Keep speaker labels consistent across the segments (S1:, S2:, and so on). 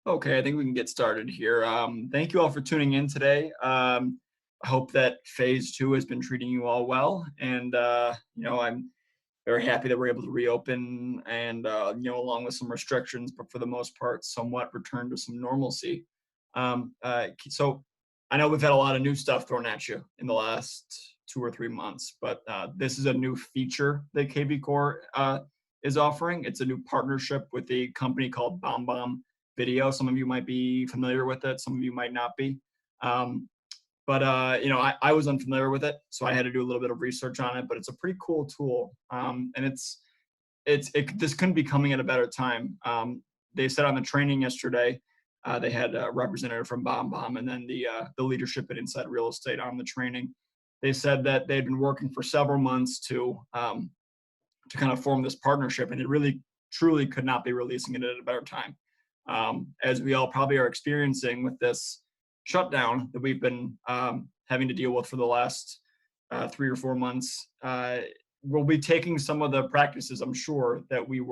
S1: Okay, I think we can get started here. Thank you all for tuning in today. I hope that phase two has been treating you all well, and I'm very happy that we're able to reopen and along with some restrictions, but for the most part, somewhat return to some normalcy. So I know we've had a lot of new stuff thrown at you in the last 2 or 3 months, but this is a new feature that KB Core is offering. It's a new partnership with a company called BombBomb Video. Some of you might be familiar with it, some of you might not be. Um, but I was unfamiliar with it, so I had to do a little bit of research on it. But it's a pretty cool tool, and this couldn't be coming at a better time. They said on the training yesterday, they had a representative from BombBomb and then the leadership at Inside Real Estate on the training. They said that they'd been working for several months to kind of form this partnership, and it really truly could not be releasing it at a better time. As we all probably are experiencing with this shutdown that we've been having to deal with for the last 3 or 4 months, we'll be taking some of the practices, I'm sure, that we've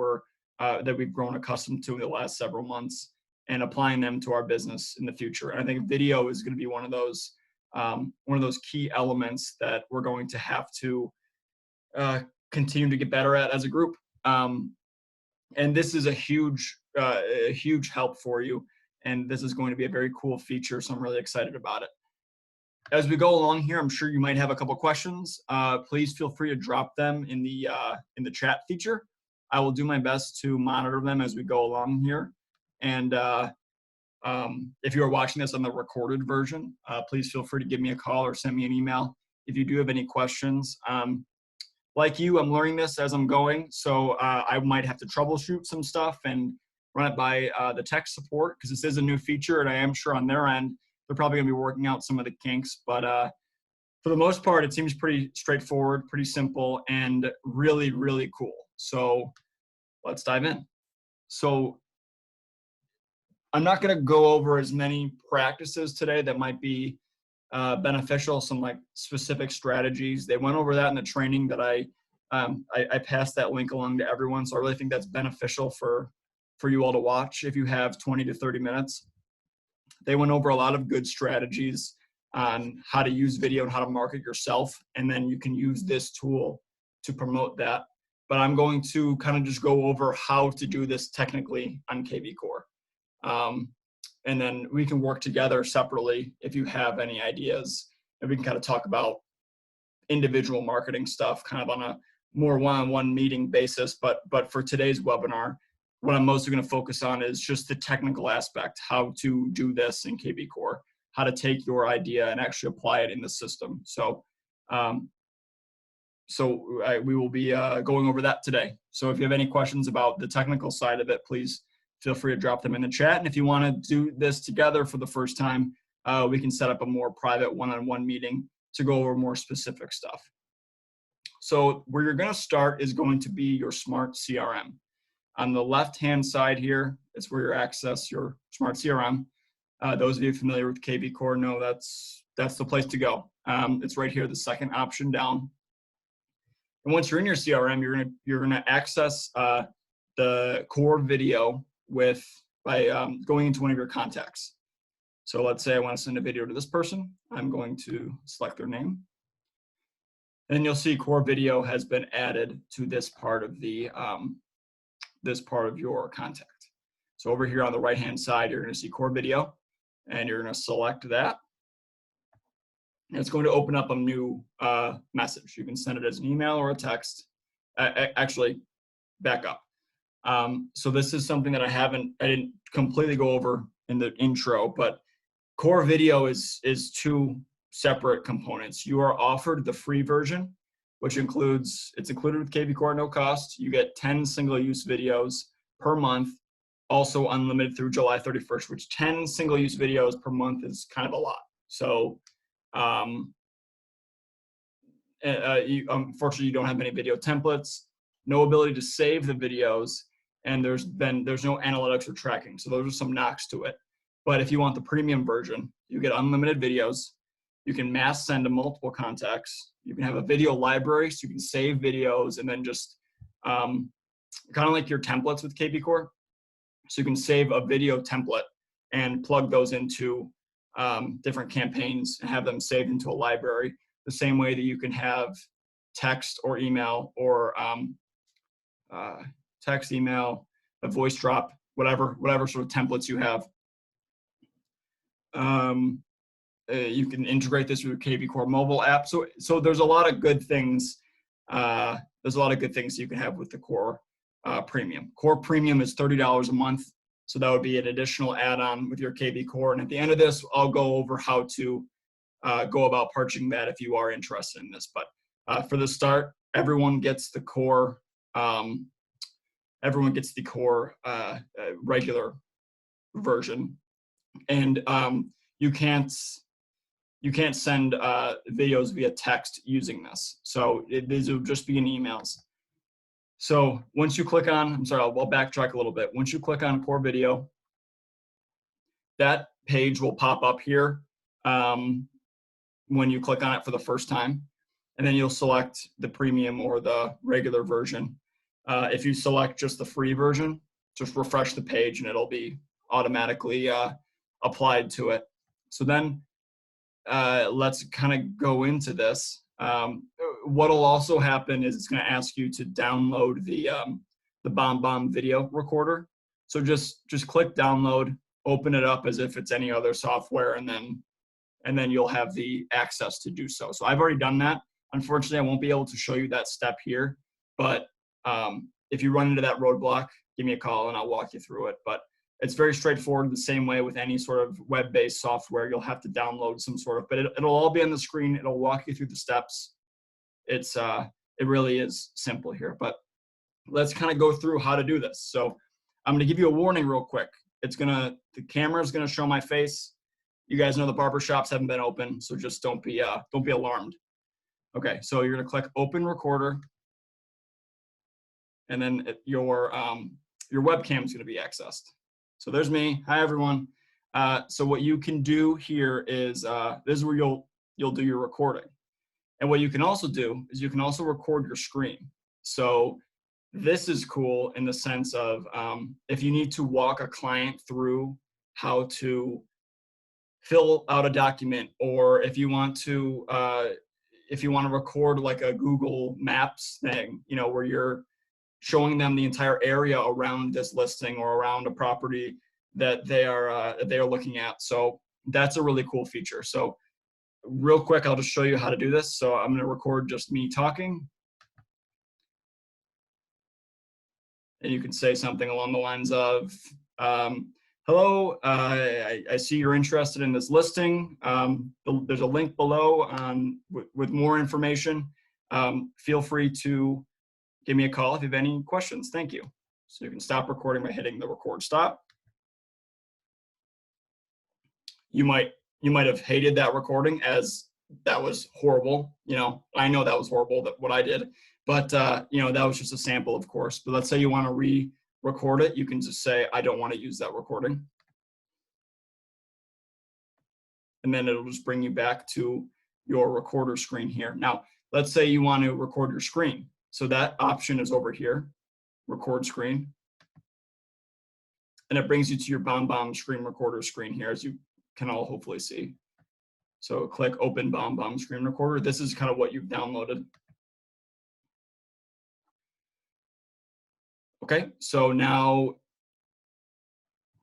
S1: grown accustomed to in the last several months and applying them to our business in the future. And I think video is going to be one of those key elements that we're going to have to uh, continue to get better at as a group. And this is a huge help for you. And this is going to be a very cool feature, so I'm really excited about it. As we go along here, I'm sure you might have a couple questions. Please feel free to drop them in the chat feature. I will do my best to monitor them as we go along here. And if you are watching this on the recorded version, please feel free to give me a call or send me an email if you do have any questions. Like you, I'm learning this as I'm going, so I might have to troubleshoot some stuff and run it by the tech support because this is a new feature, and I am sure on their end they're probably going to be working out some of the kinks. But for the most part, it seems pretty straightforward, pretty simple, and really, really cool. So let's dive in. So I'm not going to go over as many practices today that might be beneficial, some like specific strategies. They went over that in the training that I passed that link along to everyone. So I really think that's beneficial for you all to watch if you have 20 to 30 minutes. They went over a lot of good strategies on how to use video and how to market yourself. And then you can use this tool to promote that. But I'm going to kind of just go over how to do this technically on KB Core. And then we can work together separately if you have any ideas, and we can kind of talk about individual marketing stuff kind of on a more one-on-one meeting basis. But for today's webinar, what I'm mostly going to focus on is just the technical aspect, how to do this in KB Core, how to take your idea and actually apply it in the system. So we will be going over that today. So if you have any questions about the technical side of it, please feel free to drop them in the chat. And if you want to do this together for the first time, we can set up a more private one-on-one meeting to go over more specific stuff. So where you're going to start is going to be your Smart CRM. On the left-hand side here is where you access your Smart CRM. Those of you familiar with KB Core know that's the place to go. It's right here, the second option down. And once you're in your CRM, you're gonna access the core video by going into one of your contacts. So let's say I want to send a video to this person. I'm going to select their name. And you'll see core video has been added to this part of your contact. So over here on the right-hand side, you're going to see core video, and you're going to select that. And it's going to open up a new message. You can send it as an email or a text. Actually, back up. So this is something that I didn't completely go over in the intro, but core video is two separate components. You are offered the free version, which it's included with KB Core at no cost. You get 10 single-use videos per month, also unlimited through July 31st, which 10 single-use videos per month is kind of a lot. So unfortunately, you don't have many video templates, no ability to save the videos, and there's no analytics or tracking. So those are some knocks to it. But if you want the premium version, you get unlimited videos. You can mass send to multiple contacts. You can have a video library, so you can save videos and then just kind of like your templates with KB Core. So you can save a video template and plug those into different campaigns and have them saved into a library, the same way that you can have text or email or text, email, a voice drop, whatever sort of templates you have. You can integrate this with your kvCORE mobile app. So there's a lot of good things. There's a lot of good things you can have with the Core Premium. Core Premium is $30 a month. So that would be an additional add-on with your kvCORE. And at the end of this, I'll go over how to go about purchasing that if you are interested in this. But for the start, everyone gets the Core. Everyone gets the Core regular version, and you can't send videos via text using this. So these will just be in emails. So once you click on, I'm sorry, I'll backtrack a little bit. Once you click on Core Video, that page will pop up here when you click on it for the first time. And then you'll select the premium or the regular version. If you select just the free version, just refresh the page and it'll be automatically applied to it. So then let's kind of go into this. What'll also happen is it's going to ask you to download the BombBomb video recorder. So just click download, open it up as if it's any other software, and then you'll have the access to do so. So I've already done that. Unfortunately, I won't be able to show you that step here, but if you run into that roadblock, give me a call and I'll walk you through it. But it's very straightforward, the same way with any sort of web-based software. You'll have to download some sort of, but it'll all be on the screen. It'll walk you through the steps. It really is simple here, but let's kind of go through how to do this. So I'm going to give you a warning real quick. The camera is going to show my face. You guys know the barbershops haven't been open, so just don't be alarmed. Okay, so you're going to click Open Recorder, and then your webcam is going to be accessed. So there's me. Hi, everyone. So what you can do here is this is where you'll do your recording. And what you can also do is you can also record your screen. So this is cool in the sense of if you need to walk a client through how to fill out a document, or if you want to record like a Google Maps thing, where you're showing them the entire area around this listing or around a property that they are looking at. So that's a really cool feature. So real quick, I'll just show you how to do this. So I'm going to record just me talking. And you can say something along the lines of, hello, I see you're interested in this listing. There's a link below with more information. Feel free to give me a call if you have any questions. Thank you. So you can stop recording by hitting the record stop. You might have hated that recording, as that was horrible. I know that was horrible, what I did, but that was just a sample, of course. But let's say you want to re-record it. You can just say, I don't want to use that recording. And then it'll just bring you back to your recorder screen here. Now, let's say you want to record your screen. So that option is over here, record screen. And it brings you to your BombBomb screen recorder screen here, as you can all hopefully see. So click Open BombBomb Screen Recorder. This is kind of what you've downloaded. Okay, so now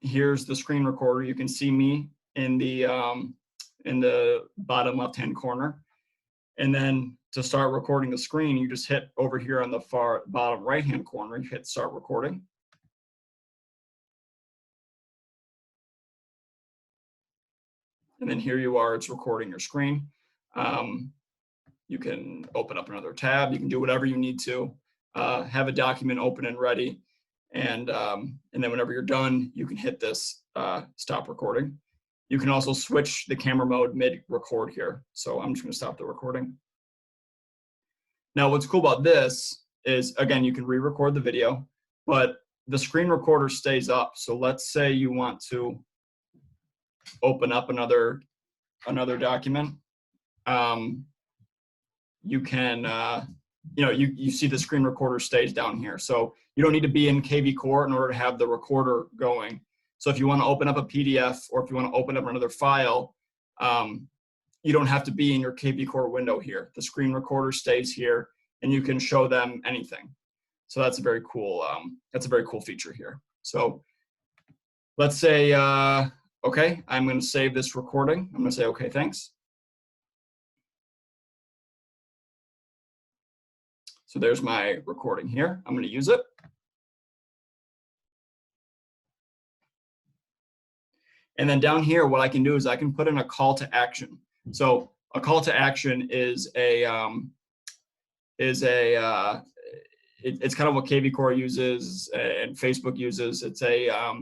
S1: here's the screen recorder. You can see me in the bottom left-hand corner. And then to start recording the screen, you just hit over here on the far bottom right-hand corner, you hit Start Recording. And then here you are, it's recording your screen. You can open up another tab. You can do whatever you need to. Have a document open and ready. And then whenever you're done, you can hit this stop recording. You can also switch the camera mode mid-record here. So I'm just going to stop the recording. Now, what's cool about this is, again, you can re-record the video, but the screen recorder stays up. So let's say you want to open up another document. You can, you see the screen recorder stays down here. So you don't need to be in kvCORE in order to have the recorder going. So if you want to open up a PDF or if you want to open up another file, you don't have to be in your KV Core window here. The screen recorder stays here, and you can show them anything. So that's a very cool feature here. So let's say, okay, I'm going to save this recording. I'm going to say, okay, thanks. So there's my recording here. I'm going to use it. And then down here, what I can do is I can put in a call to action. So a call to action is it's kind of what KV Core uses and Facebook uses. It's a,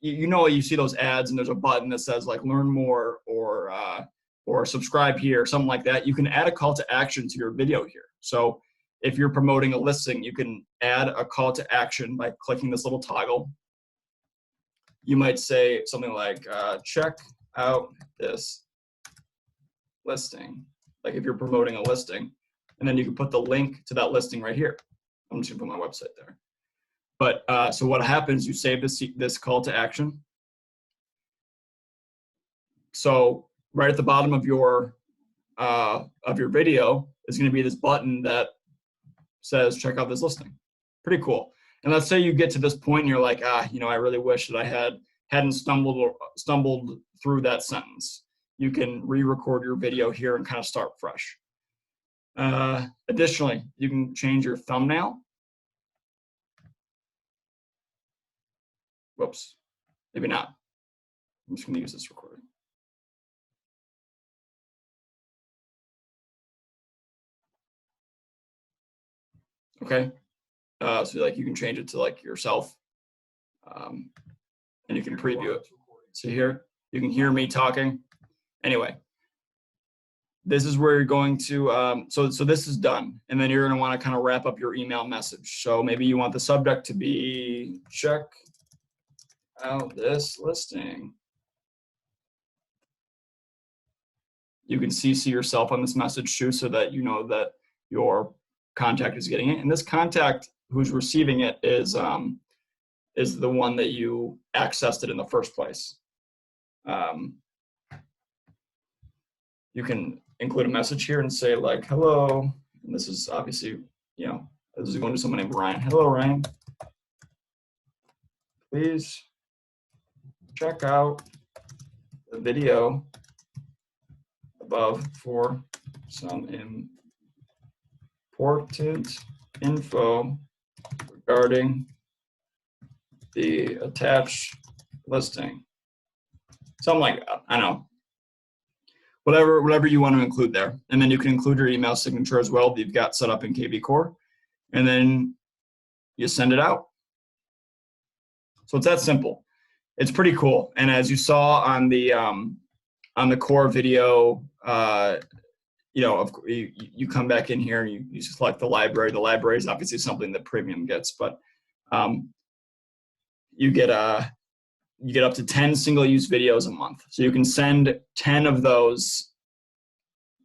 S1: you see those ads and there's a button that says like learn more or subscribe here, something like that. You can add a call to action to your video here. So if you're promoting a listing, you can add a call to action by clicking this little toggle. You might say something like, check out this listing, like if you're promoting a listing, and then you can put the link to that listing right here. I'm just gonna put my website there. But so what happens, you save this call to action. So right at the bottom of your video is gonna be this button that says, check out this listing. Pretty cool. And let's say you get to this point and you're like, I really wish that I hadn't stumbled through that sentence. You can re-record your video here and kind of start fresh. Additionally, you can change your thumbnail. Whoops, maybe not. I'm just going to use this recording. Okay. So like you can change it to like yourself, and you can preview it. So here you can hear me talking. Anyway, this is where you're going to. So this is done, and then you're going to want to kind of wrap up your email message. So maybe you want the subject to be check out this listing. You can CC yourself on this message too, so that you know that your contact is getting it, and this contact who's receiving it is the one that you accessed it in the first place. You can include a message here and say like, hello, and this is obviously, this is going to someone named Ryan. Hello, Ryan. Please check out the video above for some important info regarding the attached listing. Something like that. I know. Whatever you want to include there. And then you can include your email signature as well that you've got set up in KV Core. And then you send it out. So it's that simple. It's pretty cool. And as you saw on the core video, you come back in here and you select the library. The library is obviously something that Premium gets, but you get up to 10 single-use videos a month. So you can send 10 of those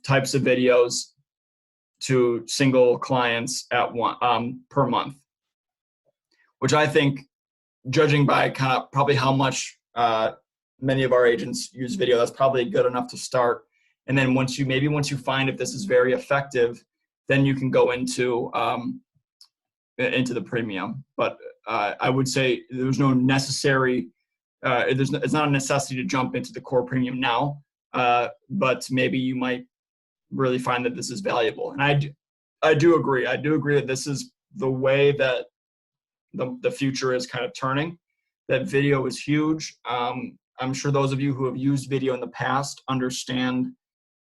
S1: types of videos to single clients at one per month, which I think, judging by kind of probably how much many of our agents use video, that's probably good enough to start. And then once you find if this is very effective, then you can go into the Premium. But I would say there's no necessary. It's not a necessity to jump into the core Premium now, but maybe you might really find that this is valuable. And I do agree. I do agree that this is the way that the future is kind of turning. That video is huge. I'm sure those of you who have used video in the past understand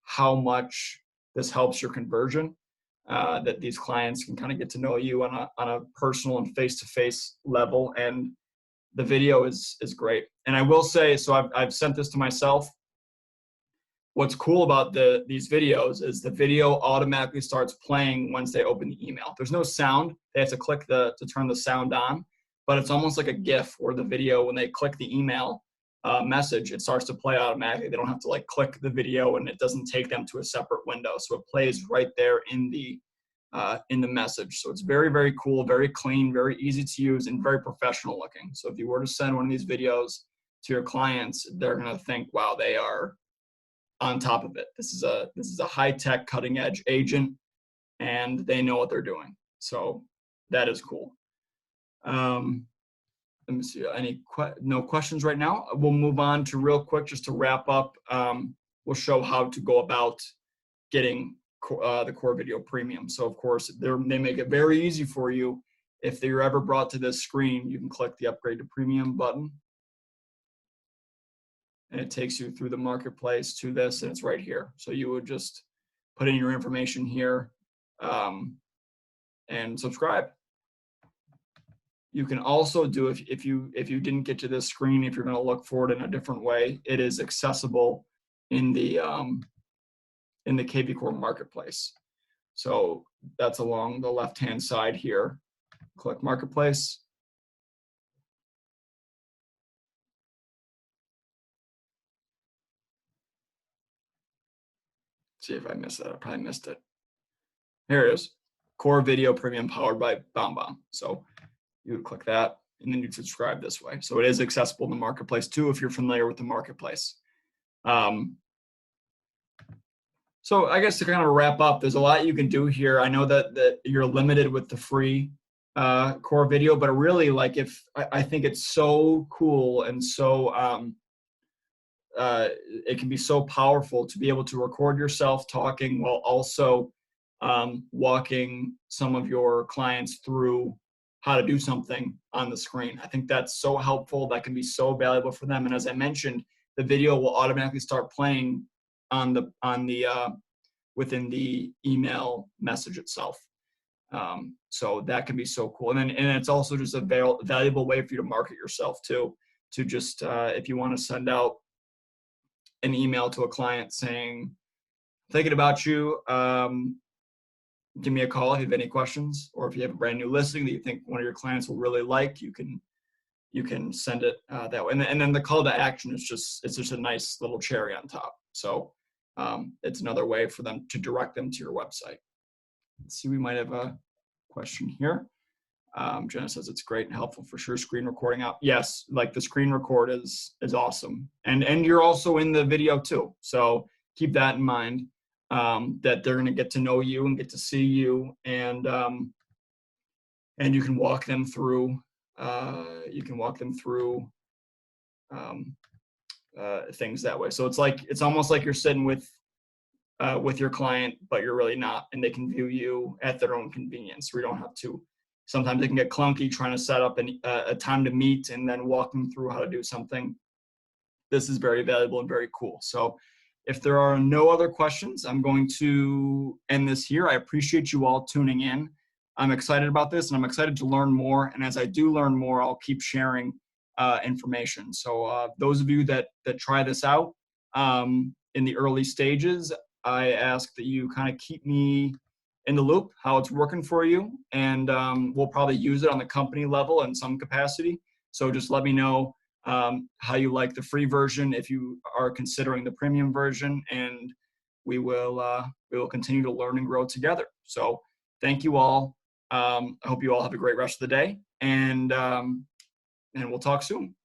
S1: how much this helps your conversion. That these clients can kind of get to know you on a personal and face-to-face level, and the video is great. And I will say, so I've sent this to myself. What's cool about these videos is the video automatically starts playing once they open the email. There's no sound. They have to click to turn the sound on, but it's almost like a GIF where the video, when they click the email message, it starts to play automatically. They don't have to like click the video, and it doesn't take them to a separate window. So it plays right there in the in the message. So it's very, very cool, very clean, very easy to use, and very professional looking. So if you were to send one of these videos to your clients, they're going to think, wow, they are on top of it. This is a high-tech, cutting-edge agent, and they know what they're doing. So that is cool. Let me see, no questions right now. We'll move on to real quick, just to wrap up. We'll show how to go about getting the Core Video Premium. So of course, they make it very easy for you. If you're ever brought to this screen, you can click the Upgrade to Premium button, and it takes you through the marketplace to this, and it's right here. So you would just put in your information here and subscribe. You can also do, if you didn't get to this screen, if you're going to look for it in a different way, it is accessible in the kvCORE marketplace. So that's along the left-hand side here. Click Marketplace. See if I missed that. I probably missed it. Here it is. Core Video Premium powered by BombBomb. So you would click that, and then you'd subscribe this way. So it is accessible in the marketplace too, if you're familiar with the marketplace. So I guess to kind of wrap up, there's a lot you can do here. I know that you're limited with the free Core Video, but really, like, I think it's so cool and so it can be so powerful to be able to record yourself talking while also walking some of your clients through how to do something on the screen. I think that's so helpful. That can be so valuable for them. And as I mentioned, the video will automatically start playing within the email message itself. So that can be so cool. And it's also just a valuable way for you to market yourself too, to just, if you want to send out an email to a client saying, thinking about you, give me a call if you have any questions, or if you have a brand new listing that you think one of your clients will really like, you can send it that way. And then the call to action is it's just a nice little cherry on top. So it's another way for them to direct them to your website. Let's see, we might have a question here. Jenna says it's great and helpful for sure. Screen recording out. Yes, like the screen record is awesome. And you're also in the video too. So keep that in mind, that they're going to get to know you and get to see you, and you can walk them through things that way. So it's almost like you're sitting with your client, but you're really not, and they can view you at their own convenience. We don't have to. Sometimes it can get clunky trying to set up a time to meet and then walk them through how to do something. This is very valuable and very cool. So if there are no other questions, I'm going to end this here. I appreciate you all tuning in. I'm excited about this, and I'm excited to learn more. And as I do learn more, I'll keep sharing information. So those of you that try this out in the early stages, I ask that you kind of keep me in the loop, how it's working for you. And we'll probably use it on the company level in some capacity. So just let me know how you like the free version, if you are considering the premium version, and we will continue to learn and grow together. So thank you all. I hope you all have a great rest of the day, and we'll talk soon.